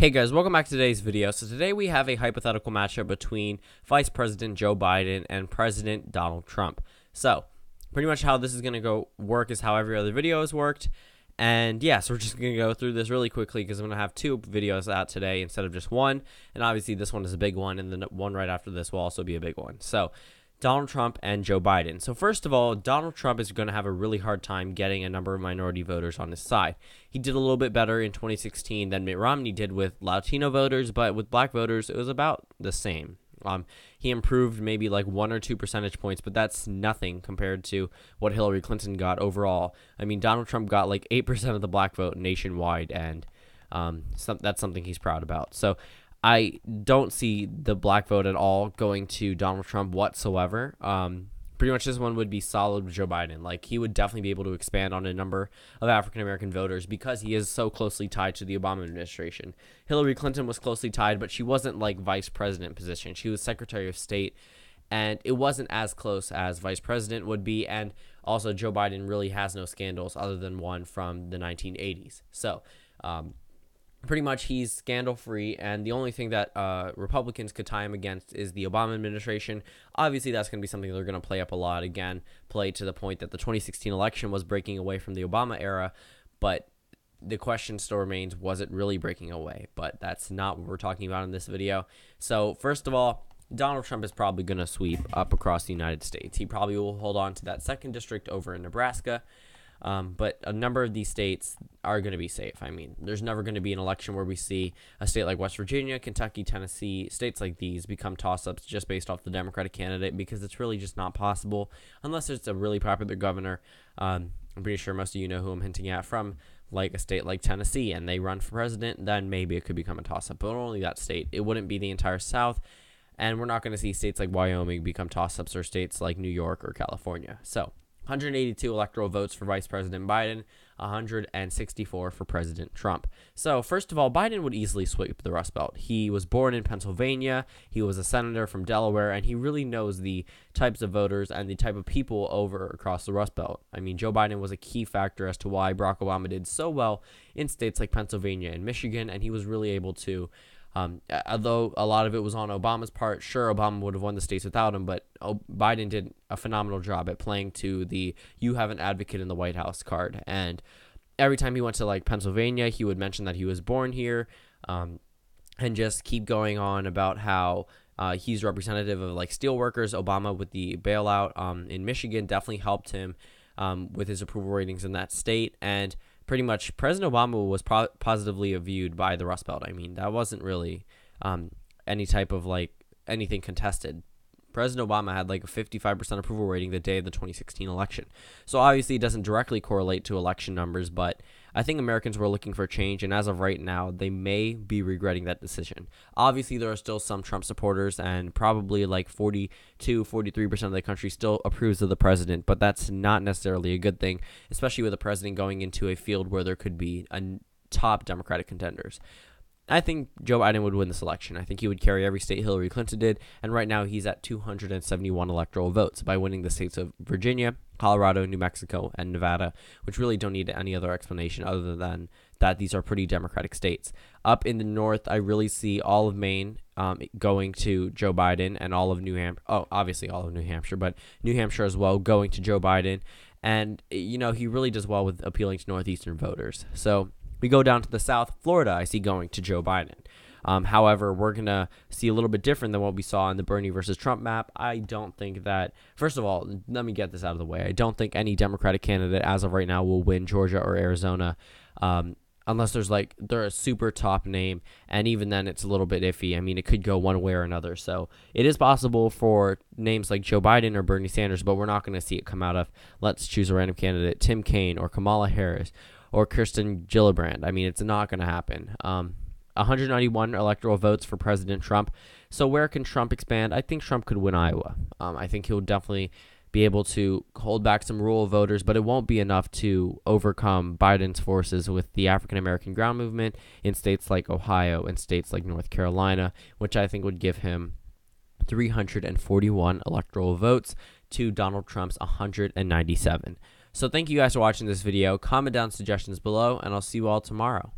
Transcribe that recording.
Hey guys, welcome back to today's video. So today we have a hypothetical matchup between Vice President Joe Biden and President Donald Trump. So pretty much how this is going to work is how every other video has worked. And yeah, so we're just going to go through this really quickly because I'm going to have two videos out today instead of just one. And obviously this one is a big one, and the one right after this will also be a big one. So Donald Trump and Joe Biden. So first of all, Donald Trump is going to have a really hard time getting a number of minority voters on his side. He did a little bit better in 2016 than Mitt Romney did with Latino voters, but with black voters, it was about the same. He improved maybe like 1 or 2 percentage points, but that's nothing compared to what Hillary Clinton got overall. I mean, Donald Trump got like 8% of the black vote nationwide, and that's something he's proud about. So I don't see the black vote at all going to Donald Trump whatsoever. Pretty much this one would be solid with Joe Biden. Like, he would definitely be able to expand on a number of African-American voters because he is so closely tied to the Obama administration. Hillary Clinton was closely tied, but she wasn't like vice president position. She was Secretary of State, and it wasn't as close as vice president would be. And also, Joe Biden really has no scandals other than one from the 1980s. So, pretty much he's scandal-free, and the only thing that Republicans could tie him against is the Obama administration. Obviously, that's going to be something they're going to play up a lot. Again, play to the point that the 2016 election was breaking away from the Obama era, but the question still remains, was it really breaking away? But that's not what we're talking about in this video. So, first of all, Donald Trump is probably going to sweep up across the United States. He probably will hold on to that 2nd district over in Nebraska. But a number of these states are going to be safe. I mean, there's never going to be an election where we see a state like West Virginia, Kentucky, Tennessee, states like these become toss-ups just based off the Democratic candidate, because it's really just not possible unless it's a really popular governor. I'm pretty sure most of you know who I'm hinting at, from like a state like Tennessee, and they run for president, then maybe it could become a toss-up, but only that state. It wouldn't be the entire South, and we're not going to see states like Wyoming become toss-ups, or states like New York or California. So 182 electoral votes for Vice President Biden, 164 for President Trump. So, first of all, Biden would easily sweep the Rust Belt. He was born in Pennsylvania, he was a senator from Delaware, and he really knows the types of voters and the type of people over across the Rust Belt. I mean, Joe Biden was a key factor as to why Barack Obama did so well in states like Pennsylvania and Michigan, and he was really able to, although a lot of it was on Obama's part, sure, Obama would have won the states without him, but Biden did a phenomenal job at playing to the "you have an advocate in the White House" card. And every time he went to like Pennsylvania, he would mention that he was born here, and just keep going on about how he's representative of like steel workers. Obama with the bailout in Michigan definitely helped him with his approval ratings in that state. And pretty much President Obama was positively viewed by the Rust Belt. I mean, that wasn't really any type of like anything contested. President Obama had like a 55% approval rating the day of the 2016 election. So obviously it doesn't directly correlate to election numbers, but I think Americans were looking for change, and as of right now, they may be regretting that decision. Obviously, there are still some Trump supporters, and probably like 43% of the country still approves of the president, but that's not necessarily a good thing, especially with the president going into a field where there could be top Democratic contenders. I think Joe Biden would win this election. I think he would carry every state Hillary Clinton did, and right now he's at 271 electoral votes by winning the states of Virginia, Colorado, New Mexico, and Nevada, which really don't need any other explanation other than that these are pretty Democratic states. Up in the north, I really see all of Maine going to Joe Biden, and all of New Hampshire, obviously all of New Hampshire, but New Hampshire as well going to Joe Biden, and you know, he really does well with appealing to northeastern voters. So we go down to the south. Florida, I see going to Joe Biden. However, we're going to see a little bit different than what we saw in the Bernie versus Trump map. I don't think that, first of all, let me get this out of the way. I don't think any Democratic candidate as of right now will win Georgia or Arizona, unless they're a super top name, and even then it's a little bit iffy. I mean, it could go one way or another. So it is possible for names like Joe Biden or Bernie Sanders, but we're not going to see it come out of, let's choose a random candidate, Tim Kaine or Kamala Harris or Kirsten Gillibrand. I mean, it's not going to happen. 191 electoral votes for President Trump. So where can Trump expand? I think Trump could win Iowa. I think he'll definitely be able to hold back some rural voters, but it won't be enough to overcome Biden's forces with the African-American ground movement in states like Ohio and states like North Carolina, which I think would give him 341 electoral votes to Donald Trump's 197. So thank you guys for watching this video. Comment down suggestions below, and I'll see you all tomorrow.